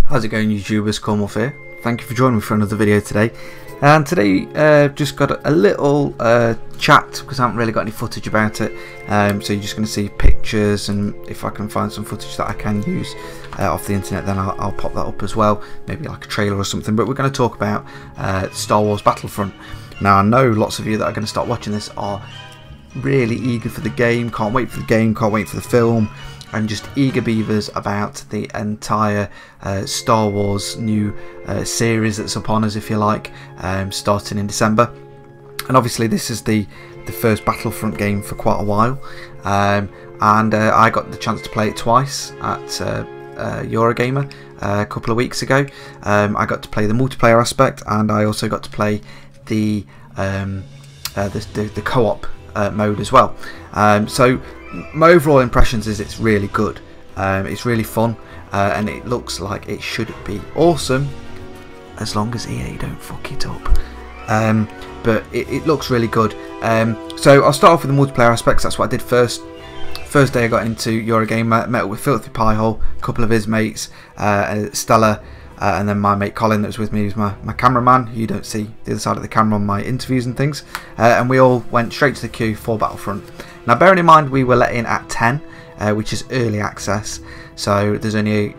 How's it going, YouTubers? Cornwolf here. Thank you for joining me for another video today. And today just got a little chat because I haven't really got any footage about it. So you're just going to see pictures, and if I can find some footage that I can use off the internet, then I'll pop that up as well. Maybe like a trailer or something. But we're going to talk about Star Wars Battlefront. Now I know lots of you that are going to start watching this are really eager for the game, can't wait for the game, can't wait for the film, and just eager beavers about the entire Star Wars new series that's upon us, if you like, starting in December. And obviously this is the first Battlefront game for quite a while, and I got the chance to play it twice at Eurogamer a couple of weeks ago. I got to play the multiplayer aspect, and I also got to play the co-op mode as well. So my overall impressions is it's really good. It's really fun, and it looks like it should be awesome as long as EA don't fuck it up. But it looks really good. So I'll start off with the multiplayer aspects. That's what I did first. First day I got into Eurogamer, met up with Filthy Piehole, a couple of his mates, Stella, and then my mate Colin that was with me, who's my cameraman. You don't see the other side of the camera on my interviews and things. And we all went straight to the queue for Battlefront. Now bearing in mind we were let in at 10, which is early access, so there's only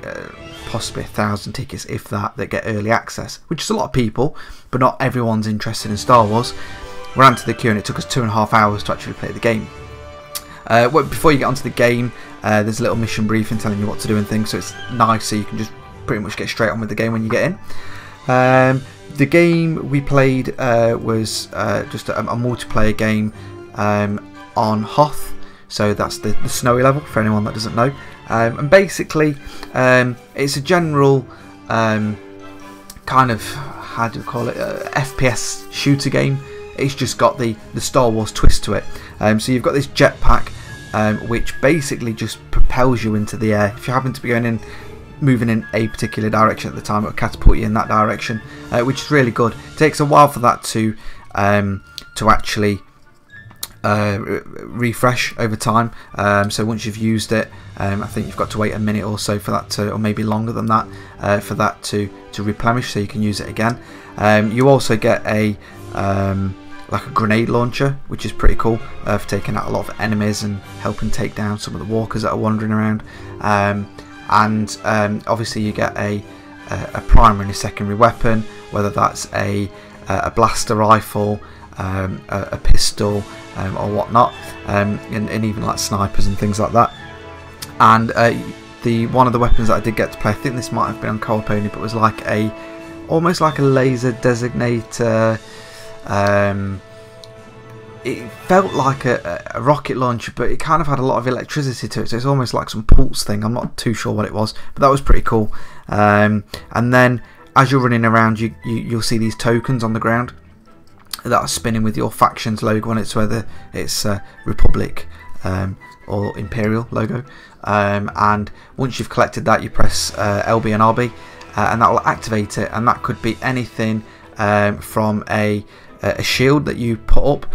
possibly 1,000 tickets, if that get early access, which is a lot of people, but not everyone's interested in Star Wars. We ran to the queue and it took us 2.5 hours to actually play the game. Before you get onto the game, there's a little mission briefing telling you what to do and things, so it's nice, so you can just pretty much get straight on with the game when you get in. The game we played was just a multiplayer game on Hoth, so that's the snowy level for anyone that doesn't know. And basically it's a general kind of, how do you call it, FPS shooter game. It's just got the Star Wars twist to it. So you've got this jetpack which basically just propels you into the air. If you happen to be moving in a particular direction at the time, it'll catapult you in that direction, which is really good. It takes a while for that to actually refresh over time. So once you've used it, I think you've got to wait a minute or so for that to, or maybe longer than that, for that to replenish, so you can use it again. You also get a like a grenade launcher, which is pretty cool for taking out a lot of enemies and helping take down some of the walkers that are wandering around. And obviously you get a primary and a secondary weapon, whether that's a blaster rifle, a pistol, or whatnot, and even like snipers and things like that. And one of the weapons that I did get to play, I think this might have been on co-op only, but was like almost like a laser designator. It felt like a rocket launcher, but it kind of had a lot of electricity to it, so it's almost like some pulse thing. I'm not too sure what it was, but that was pretty cool. And then as you're running around, you'll see these tokens on the ground that are spinning with your faction's logo on it, so whether it's Republic or Imperial logo. And once you've collected that, you press LB and RB, and that will activate it, and that could be anything from a shield that you put up.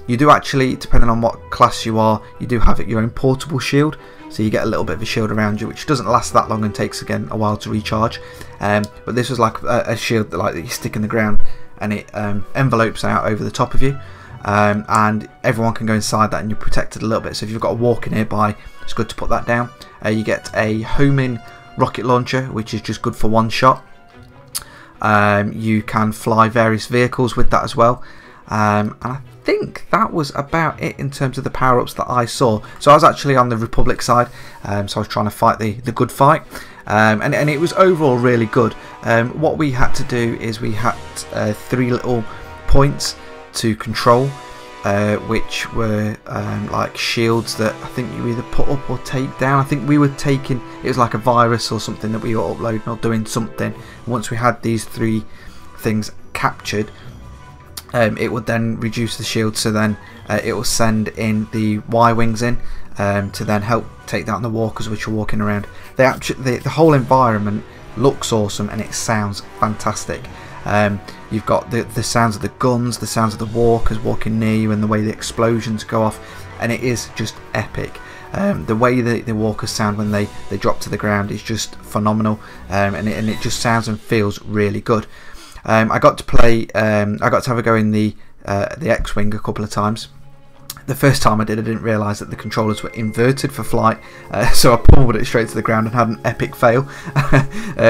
You do actually, depending on what class you are, you do have your own portable shield, so you get a little bit of a shield around you, which doesn't last that long and takes again a while to recharge. But this was like a shield that you stick in the ground, and it envelopes out over the top of you, and everyone can go inside that, and you're protected a little bit. So if you've got a walker nearby, it's good to put that down. You get a homing rocket launcher, which is just good for one shot. You can fly various vehicles with that as well, and I think that was about it in terms of the power-ups that I saw. So I was actually on the Republic side, so I was trying to fight the good fight, and it was overall really good. What we had to do is we had 3 little points to control, which were like shields that I think you either put up or take down. I think we were taking, it was like a virus or something that we were uploading or doing something. Once we had these 3 things captured, it would then reduce the shield, so then it will send in the Y-wings in to then help take down the walkers which are walking around. The whole environment looks awesome and it sounds fantastic. You've got the sounds of the guns, the sounds of the walkers walking near you, and the way the explosions go off, and it is just epic. The way that the walkers sound when they drop to the ground is just phenomenal, and it just sounds and feels really good. I got to play, I got to have a go in the X-Wing a couple of times. The first time I didn't realise that the controllers were inverted for flight, so I pulled it straight to the ground and had an epic fail,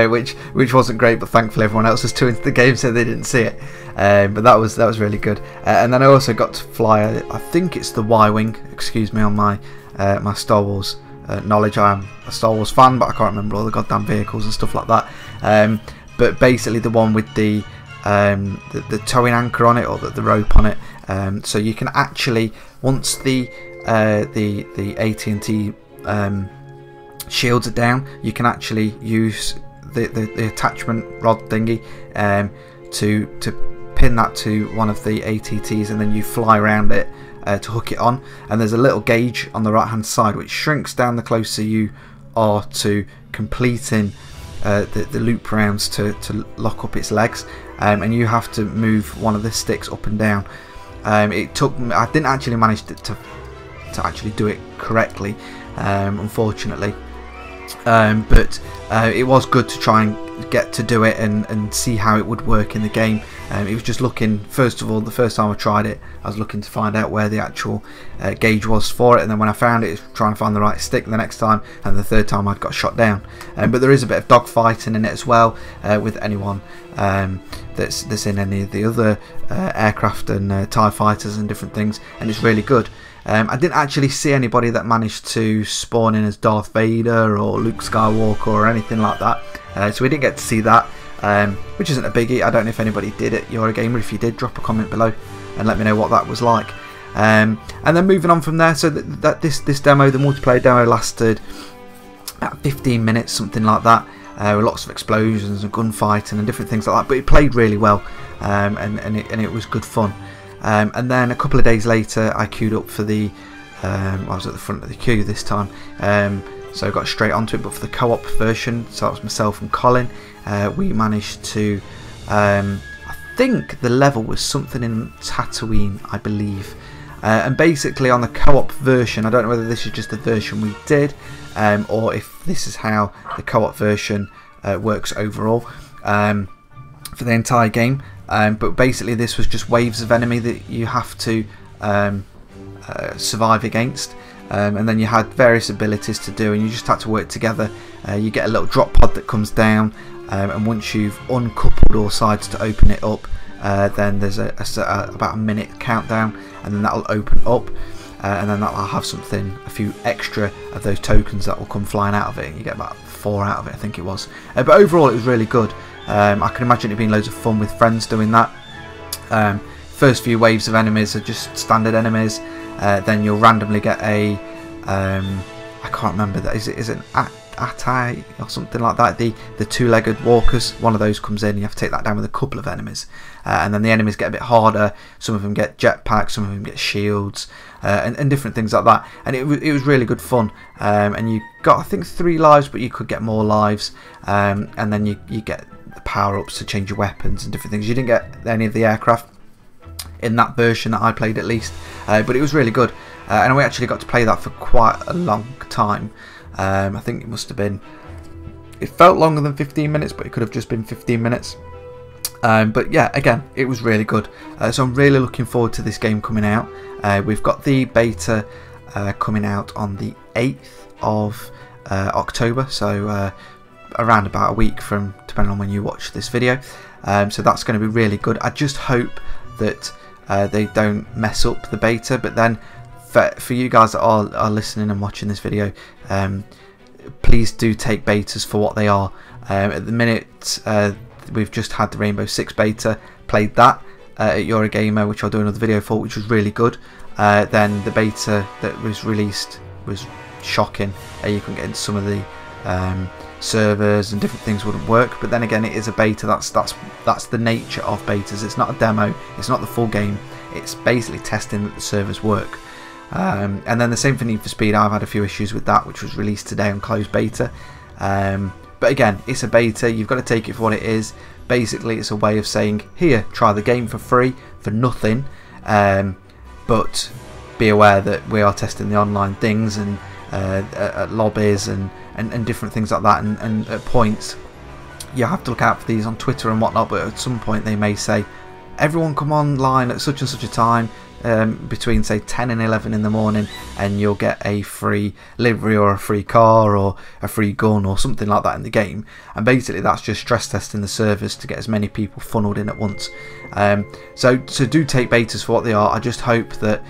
which wasn't great, but thankfully everyone else was too into the game so they didn't see it. But that was really good. And then I also got to fly, I think it's the Y-Wing, excuse me on my my Star Wars knowledge. I am a Star Wars fan, but I can't remember all the goddamn vehicles and stuff like that. But basically the one with the towing anchor on it, or the rope on it, so you can actually, once the AT&T shields are down, you can actually use the attachment rod thingy to pin that to one of the ATTs, and then you fly around it to hook it on. And there's a little gauge on the right hand side which shrinks down the closer you are to completing the loop rounds to lock up its legs, and you have to move one of the sticks up and down. It took me, I didn't actually manage to actually do it correctly, unfortunately, but it was good to try and get to do it and see how it would work in the game. It was just looking, first of all, the first time I tried it, I was looking to find out where the actual gauge was for it, and then when I found it, trying to find the right stick the next time, and the third time I'd got shot down. But there is a bit of dogfighting in it as well, with anyone that's in any of the other aircraft and TIE fighters and different things, and it's really good. I didn't actually see anybody that managed to spawn in as Darth Vader or Luke Skywalker or anything like that, so we didn't get to see that, which isn't a biggie. I don't know if anybody did at Eurogamer. If you did, drop a comment below and let me know what that was like. And then moving on from there, so this demo, the multiplayer demo, lasted about 15 minutes, something like that, with lots of explosions and gunfighting and different things like that, but it played really well, and it was good fun. And then a couple of days later I queued up for the I was at the front of the queue this time, so I got straight onto it, but for the co-op version, so it was myself and Colin. We managed to, I think the level was something in Tatooine, I believe, and basically on the co-op version, I don't know whether this is just the version we did, or if this is how the co-op version works overall, for the entire game. But basically this was just waves of enemy that you have to survive against, and then you had various abilities to do, and you just had to work together. You get a little drop pod that comes down, and once you've uncoupled all sides to open it up, then there's about a minute countdown, and then that'll open up, and then that'll have a few extra of those tokens that will come flying out of it. You get about 4 out of it, I think it was, but overall it was really good. I can imagine it being loads of fun with friends doing that. First few waves of enemies are just standard enemies, then you'll randomly get a I can't remember that, is it an Atai or something like that, the two-legged walkers. One of those comes in, you have to take that down with a couple of enemies, and then the enemies get a bit harder. Some of them get jetpacks, some of them get shields, and different things like that, and it was really good fun. And you got, I think, 3 lives, but you could get more lives, and then you get the power-ups to change your weapons and different things. You didn't get any of the aircraft in that version that I played, at least, but it was really good, and we actually got to play that for quite a long time. I think it must have been, it felt longer than 15 minutes, but it could have just been 15 minutes. But yeah, again, it was really good. So I'm really looking forward to this game coming out. We've got the beta coming out on the 8th of October, so around about a week from, depending on when you watch this video. So that's going to be really good. I just hope that they don't mess up the beta, but then for you guys that are listening and watching this video, please do take betas for what they are. At the minute, we've just had the Rainbow Six beta, played that at Eurogamer, which I'll do another video for, which was really good. Then the beta that was released was shocking. You couldn't get into some of the servers, and different things wouldn't work. But then again, it is a beta. That's the nature of betas. It's not a demo, it's not the full game, it's basically testing that the servers work. And then the same for Need for Speed. I've had a few issues with that, which was released today on closed beta. But again, it's a beta, you've got to take it for what it is. Basically, it's a way of saying, here, try the game for free, for nothing, but be aware that we are testing the online things, and lobbies and different things like that, and at points you have to look out for these on Twitter and whatnot, but at some point they may say everyone come online at such and such a time, between say 10 and 11 in the morning, and you'll get a free livery or a free car or a free gun or something like that in the game. And basically that's just stress testing the servers to get as many people funneled in at once. So do take betas for what they are. I just hope that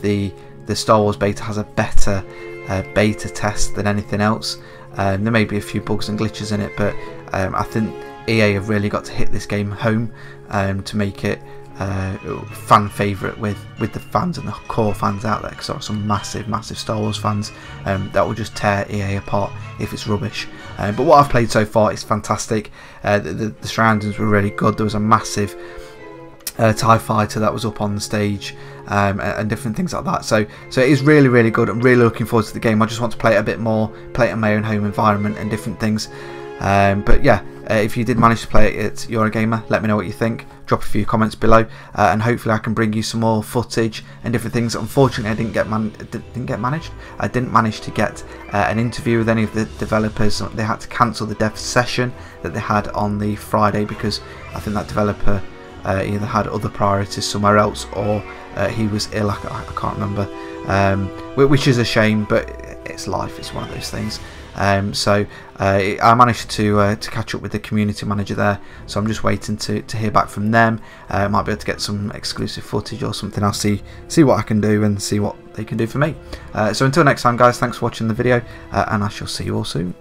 the Star Wars beta has a better beta test than anything else. There may be a few bugs and glitches in it, but I think EA have really got to hit this game home to make it fan favourite with the fans and the core fans out there, because there are some massive Star Wars fans that will just tear EA apart if it's rubbish. But what I've played so far is fantastic. The surroundings were really good. There was a massive TIE fighter that was up on the stage, and different things like that. So it is really good. I'm really looking forward to the game. I just want to play it a bit more, play it in my own home environment and different things. But yeah, if you did manage to play it at You're a Gamer, let me know what you think. Drop a few comments below, and hopefully I can bring you some more footage and different things. Unfortunately, I didn't manage to get an interview with any of the developers. They had to cancel the dev session that they had on the Friday because I think that developer either had other priorities somewhere else, or he was ill. I can't remember, which is a shame, but it's life. It's one of those things. So I managed to catch up with the community manager there, so I'm just waiting to hear back from them. Might be able to get some exclusive footage or something. I'll see what I can do and see what they can do for me. So until next time guys, thanks for watching the video, and I shall see you all soon.